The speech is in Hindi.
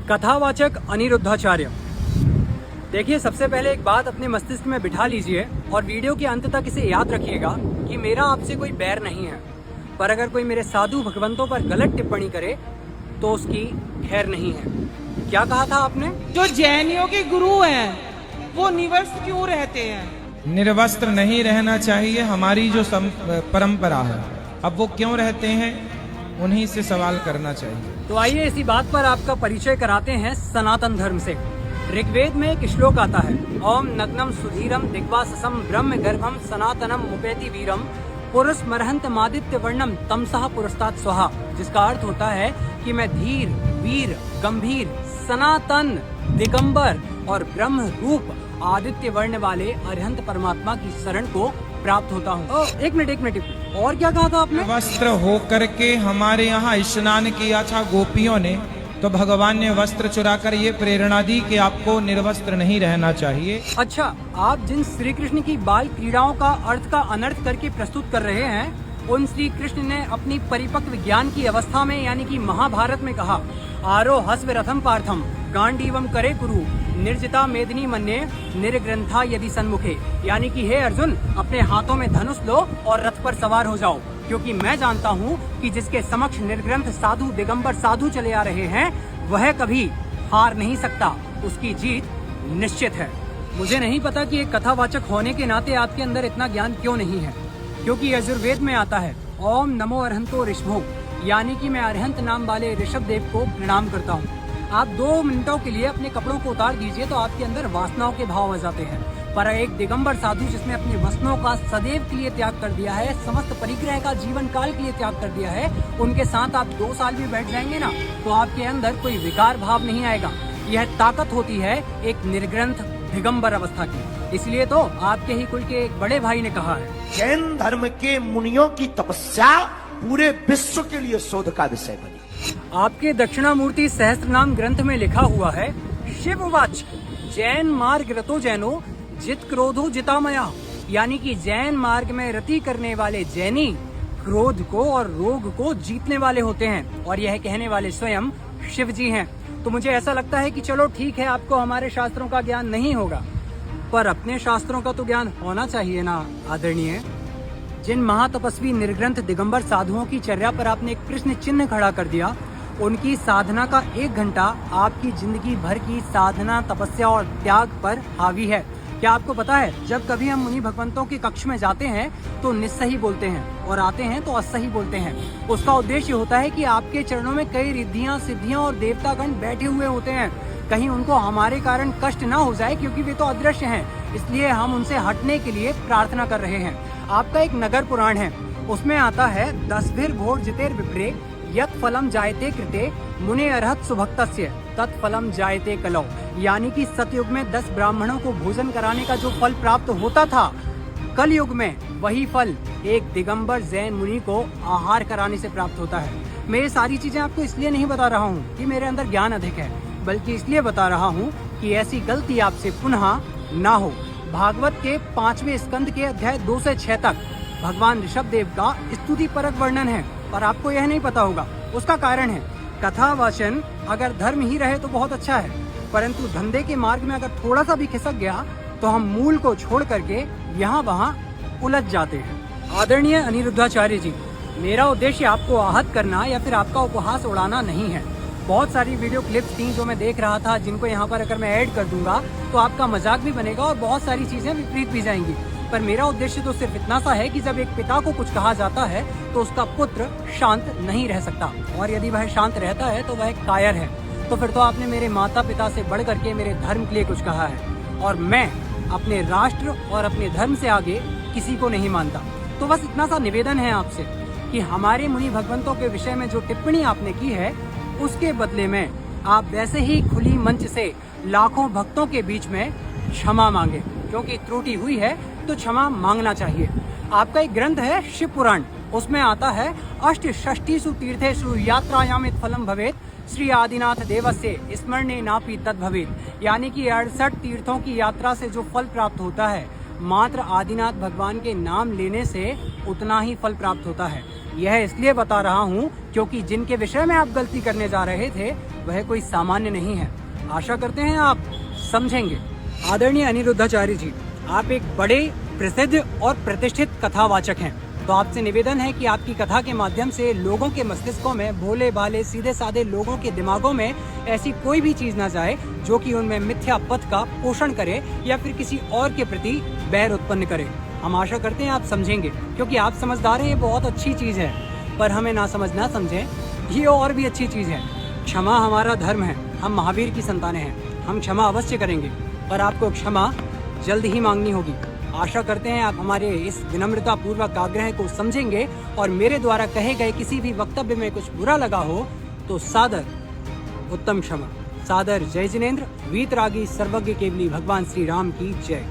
कथावाचक अनिरुद्धाचार्य। देखिए, सबसे पहले एक बात अपने मस्तिष्क में बिठा लीजिए और वीडियो के अंत तक इसे याद रखिएगा कि मेरा आपसे कोई बैर नहीं है, पर अगर कोई मेरे साधु भगवंतों पर गलत टिप्पणी करे तो उसकी खैर नहीं है। क्या कहा था आपने? जो जैनियों के गुरु हैं वो निवस्त्र क्यों रहते हैं? निर्वस्त्र नहीं रहना चाहिए, हमारी जो परंपरा है। अब वो क्यों रहते हैं, उन्हीं से सवाल करना चाहिए। तो आइए इसी बात पर आपका परिचय कराते हैं सनातन धर्म से। ऋग्वेद में एक श्लोक आता है, ओम नग्नम सुधीरम दिग्वाससम ब्रह्म गर्भम सनातनम मुपेति वीरम पुरुष मरहंत मादित्य वर्णम तमसः पुरस्तात् स्वाहा, जिसका अर्थ होता है कि मैं धीर, वीर, गंभीर, सनातन, दिगंबर और ब्रह्म रूप आदित्य वर्ण वाले अरिहंत परमात्मा की शरण को प्राप्त होता हूँ। एक मिनट, और क्या कहा था आपने? वस्त्र होकर के हमारे यहाँ स्नान किया था गोपियों ने, तो भगवान ने वस्त्र चुराकर ये प्रेरणा दी कि आपको निर्वस्त्र नहीं रहना चाहिए। अच्छा, आप जिन श्री कृष्ण की बाल क्रीड़ाओं का अर्थ का अनर्थ करके प्रस्तुत कर रहे हैं, उन श्री कृष्ण ने अपनी परिपक्व ज्ञान की अवस्था में यानी कि महाभारत में कहा, आरोहस्व रथम पार्थम गांडीवम करे कुरु निर्जिता मेदिनी मन्ये निर्ग्रंथा यदि सन्मुखे, यानी कि हे अर्जुन, अपने हाथों में धनुष लो और रथ पर सवार हो जाओ, क्योंकि मैं जानता हूँ कि जिसके समक्ष निर्ग्रंथ साधु दिगंबर साधु चले आ रहे हैं वह कभी हार नहीं सकता, उसकी जीत निश्चित है। मुझे नहीं पता कि एक कथावाचक होने के नाते आपके अंदर इतना ज्ञान क्यों नहीं है, क्योंकि यजुर्वेद में आता है, ओम नमो अरहंतो ऋषभो, यानी कि मैं अरहंत नाम वाले ऋषभ देव को प्रणाम करता हूँ। आप 2 मिनटों के लिए अपने कपड़ों को उतार दीजिए तो आपके अंदर वासनाओं के भाव आ जाते हैं, पर एक दिगंबर साधु जिसने अपने वस्त्रों का सदैव के लिए त्याग कर दिया है, समस्त परिग्रह का जीवन काल के लिए त्याग कर दिया है, उनके साथ आप 2 साल भी बैठ जाएंगे ना तो आपके अंदर कोई विकार भाव नहीं आएगा। यह ताकत होती है एक निर्ग्रंथ दिगंबर अवस्था की। इसलिए तो आपके ही कुल के एक बड़े भाई ने कहा है, जैन धर्म के मुनियों की तपस्या पूरे विश्व के लिए शोध का विषय बनी। आपके दक्षिणामूर्ति सहस्त्रनाम ग्रंथ में लिखा हुआ है, शिववाच जैन मार्ग रतो जैनो जित क्रोधो जितामया, यानी कि जैन मार्ग में रति करने वाले जैनी क्रोध को और रोग को जीतने वाले होते हैं, और यह कहने वाले स्वयं शिव जी हैं। तो मुझे ऐसा लगता है कि चलो ठीक है, आपको हमारे शास्त्रों का ज्ञान नहीं होगा, पर अपने शास्त्रों का तो ज्ञान होना चाहिए ना आदरणीय। जिन महातपस्वी निर्ग्रंथ दिगंबर साधुओं की चर्या पर आपने एक प्रश्न चिन्ह खड़ा कर दिया, उनकी साधना का 1 घंटा आपकी जिंदगी भर की साधना, तपस्या और त्याग पर हावी है। क्या आपको पता है, जब कभी हम मुनि भगवंतों के कक्ष में जाते हैं तो निस्सही बोलते हैं और आते हैं तो असही बोलते हैं। उसका उद्देश्य होता है कि आपके चरणों में कई रिद्धियां, सिद्धियां और देवतागण बैठे हुए होते हैं, कहीं उनको हमारे कारण कष्ट ना हो जाए, क्योंकि वे तो अदृश्य हैं, इसलिए हम उनसे हटने के लिए प्रार्थना कर रहे हैं। आपका एक नगर पुराण है, उसमें आता है, 10 भोर जितेर विप्रे यत फलम जायते कृते मुने अरहत सुभक्तस्य तत्फलम जायते कलौ, यानी कि सतयुग में 10 ब्राह्मणों को भोजन कराने का जो फल प्राप्त होता था, कल युग में वही फल एक दिगंबर जैन मुनि को आहार कराने से प्राप्त होता है। मैं ये सारी चीजें आपको इसलिए नहीं बता रहा हूँ कि मेरे अंदर ज्ञान अधिक है, बल्कि इसलिए बता रहा हूँ कि ऐसी गलती आपसे पुनः ना हो। भागवत के 5वें स्कंद के अध्याय 2 से 6 तक भगवान ऋषभ देव का स्तुति परक वर्णन है, पर आपको यह नहीं पता होगा। उसका कारण है, कथा वाचन अगर धर्म ही रहे तो बहुत अच्छा है, परंतु धंधे के मार्ग में अगर थोड़ा सा भी खिसक गया तो हम मूल को छोड़ करके यहाँ वहाँ उलझ जाते हैं। आदरणीय अनिरुद्धाचार्य जी, मेरा उद्देश्य आपको आहत करना या फिर आपका उपहास उड़ाना नहीं है। बहुत सारी वीडियो क्लिप्स थी जो मैं देख रहा था, जिनको यहाँ पर अगर मैं ऐड कर दूंगा तो आपका मजाक भी बनेगा और बहुत सारी चीजें विपरीत भी जाएंगी, पर मेरा उद्देश्य तो सिर्फ इतना सा है कि जब एक पिता को कुछ कहा जाता है तो उसका पुत्र शांत नहीं रह सकता, और यदि वह शांत रहता है तो वह कायर है। तो फिर तो आपने मेरे माता पिता से बढ़ करके मेरे धर्म के लिए कुछ कहा है, और मैं अपने राष्ट्र और अपने धर्म से आगे किसी को नहीं मानता। तो बस इतना सा निवेदन है आपसे कि हमारे मुनि भगवंतों के विषय में जो टिप्पणी आपने की है, उसके बदले में आप वैसे ही खुली मंच से लाखों भक्तों के बीच में क्षमा मांगे, क्योंकि त्रुटि हुई है तो क्षमा मांगना चाहिए। आपका एक ग्रंथ है शिव पुराण, उसमें आता है, अष्टषष्टिषु तीर्थेषु यात्रायाम फलम भवेत श्री आदिनाथ देवस्य स्मरणे नापि तद भवेत, यानी कि 68 तीर्थों की यात्रा से जो फल प्राप्त होता है, मात्र आदिनाथ भगवान के नाम लेने से उतना ही फल प्राप्त होता है। यह इसलिए बता रहा हूँ क्योंकि जिनके विषय में आप गलती करने जा रहे थे वह कोई सामान्य नहीं है। आशा करते हैं आप समझेंगे। आदरणीय अनिरुद्धाचार्य जी, आप एक बड़े प्रसिद्ध और प्रतिष्ठित कथावाचक हैं, तो आपसे निवेदन है कि आपकी कथा के माध्यम से लोगों के मस्तिष्कों में, भोले भाले सीधे साधे लोगों के दिमागों में ऐसी कोई भी चीज ना जाए जो कि उनमें मिथ्या पथ का पोषण करे या फिर किसी और के प्रति बैर उत्पन्न करे। हम आशा करते हैं आप समझेंगे, क्योंकि आप समझदार हैं, ये बहुत अच्छी चीज है, पर हमें ना समझ ना समझें ये और भी अच्छी चीज है। क्षमा हमारा धर्म है, हम महावीर की संतानें हैं, हम क्षमा अवश्य करेंगे, पर आपको क्षमा जल्द ही मांगनी होगी। आशा करते हैं आप हमारे इस विनम्रता पूर्वक आग्रह को समझेंगे और मेरे द्वारा कहे गए किसी भी वक्तव्य में कुछ बुरा लगा हो तो सादर उत्तम क्षमा। सादर जय जिनेन्द्र। वीतरागी सर्वज्ञ केवली भगवान श्री राम की जय।